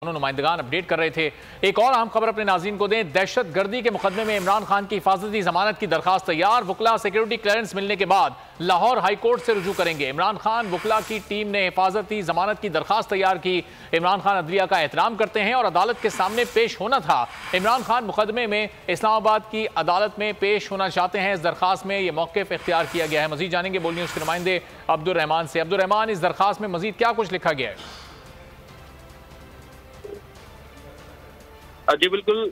नुमाइंदगान update कर रहे थे। एक और अहम खबर अपने नाज़रीन को दें। दहशत गर्दी के मुकदमे में इमरान खान की हिफाजती जमानत की दरखास्त तैयार। वुकला सिक्योरिटी क्लियरेंस मिलने के बाद लाहौर हाई कोर्ट से रुजू करेंगे। इमरान खान वुकला की टीम ने हिफाजती जमानत की दरखास्त तैयार की। इमरान खान अदलिया का एहतराम करते हैं और अदालत के सामने पेश होना था। इमरान खान मुकदमे में इस्लामाबाद की अदालत में पेश होना चाहते हैं। इस दरखास्त में यह मौक़िफ़ इख्तियार किया गया है। मजीद जानेंगे बोल न्यूज़ के नुमाइंदे अब्दुल रहमान से। अब्दुल रहमान, इस दरखास्त में मजीद क्या कुछ लिखा गया है? जी बिल्कुल,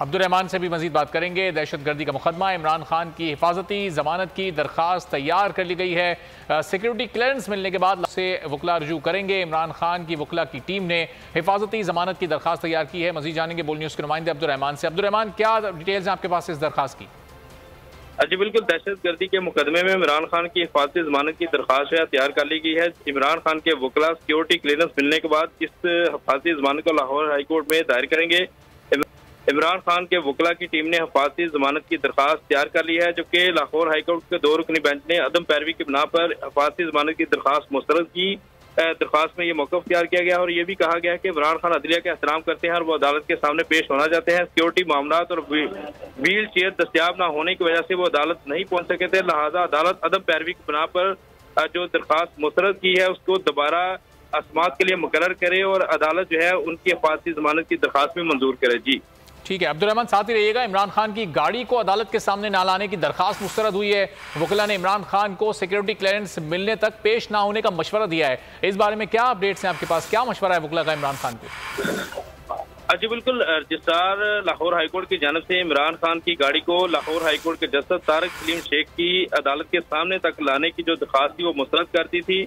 अब्दुल रहमान से भी मजीद बात करेंगे। दहशतगर्दी का मुकदमा, इमरान खान की हिफाजती जमानत की दरखास्त तैयार कर ली गई है। सिक्योरिटी क्लियरेंस मिलने के बाद से वुकला रुजू करेंगे। इमरान खान की वुकला की टीम ने हिफाजती जमानत की दरखास्त तैयार की है। मजीद जानेंगे बोल न्यूज़ के नुमाइंदे अब्दुल रहमान से। अब्दुल रहमान, क्या डिटेल्स हैं आपके पास इस दरखास्त की? जी बिल्कुल, दहशतगर्दी के मुकदमे में इमरान खान की हिफाजती जमानत की दरखास्त तैयार कर ली गई है। इमरान खान के वुकला सिक्योरिटी क्लियरेंस मिलने के बाद इस हिफाजती जमानत को लाहौर हाई कोर्ट में दायर करेंगे। इमरान खान के वुकला की टीम ने हिफाजती जमानत की दरखास्त तैयार कर ली है, जो कि लाहौर हाई कोर्ट के 2 रुकनी बेंच ने अदम पैरवी की बिना पर हिफाजती जमानत की दरखास्त मुस्तरद की। दरखास्त में ये मौक़िफ़ तैयार किया गया और ये भी कहा गया है कि इमरान खान अदलिया का एहतराम करते हैं और वो अदालत के सामने पेश होना चाहते हैं। सिक्योरिटी मामलात और व्हील चेयर दस्तियाब न होने की वजह से वो अदालत नहीं पहुंच सके थे। लिहाजा अदालत अदम पैरवी की बिना पर जो दरखास्त मुस्तरद की है उसको दोबारा समाअत के लिए मुकर्रर करे और अदालत जो है उनकी हिफाजती जमानत की दरखास्त में मंजूर करे। जी ठीक है अब्दुल रहमान, साथ ही रहिएगा। इमरान खान की गाड़ी को अदालत के सामने ना लाने की दरखास्त मुस्तरद हुई है। वुकला ने इमरान खान को सिक्योरिटी क्लियरेंस मिलने तक पेश ना होने का मशवरा दिया है। इस बारे में क्या अपडेट्स हैं आपके पास? क्या मशवरा है वुकला का इमरान खान को? जी बिल्कुल, रजिस्ट्रार लाहौर हाईकोर्ट की जानब से इमरान खान की गाड़ी को लाहौर हाईकोर्ट के जस्टिस तारिक सलीम शेख की अदालत के सामने तक लाने की जो दरखास्त थी वो मुस्तरद कर दी थी,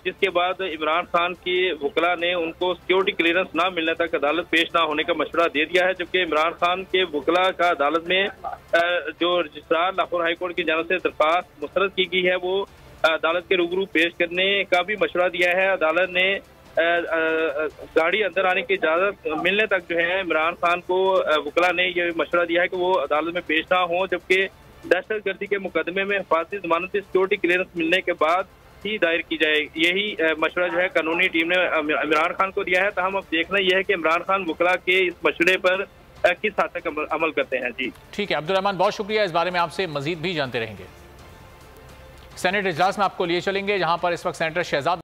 जिसके बाद इमरान खान की वुकला ने उनको सिक्योरिटी क्लियरेंस ना मिलने तक अदालत पेश ना होने का मशवरा दे दिया है। जबकि इमरान खान के वुकला का अदालत में जो रजिस्ट्रार लाहौर हाईकोर्ट की जानब से दरखास्त मुस्तरद की गई है वो अदालत के रूबरू पेश करने का भी मशवरा दिया है। अदालत ने गाड़ी अंदर आने की इजाजत मिलने तक जो है इमरान खान को वुकला ने यह मशवरा दिया है कि वो अदालत में पेश ना हो, जबकि दहशतगर्दी के मुकदमे में हिफाजती जमानत सिक्योरिटी क्लियरेंस मिलने के बाद ही दायर की जाए। यही मशवरा जो है कानूनी टीम ने इमरान खान को दिया है। तो हम अब देखना यह है कि इमरान खान वुकला के इस मशवरे पर किस हद तक अमल करते हैं। जी ठीक है अब्दुल रहमान, बहुत शुक्रिया। इस बारे में आपसे मजीद भी जानते रहेंगे। सेनेट इजलास में आपको लिए चलेंगे, जहां पर इस वक्त सेनेटर शहजाद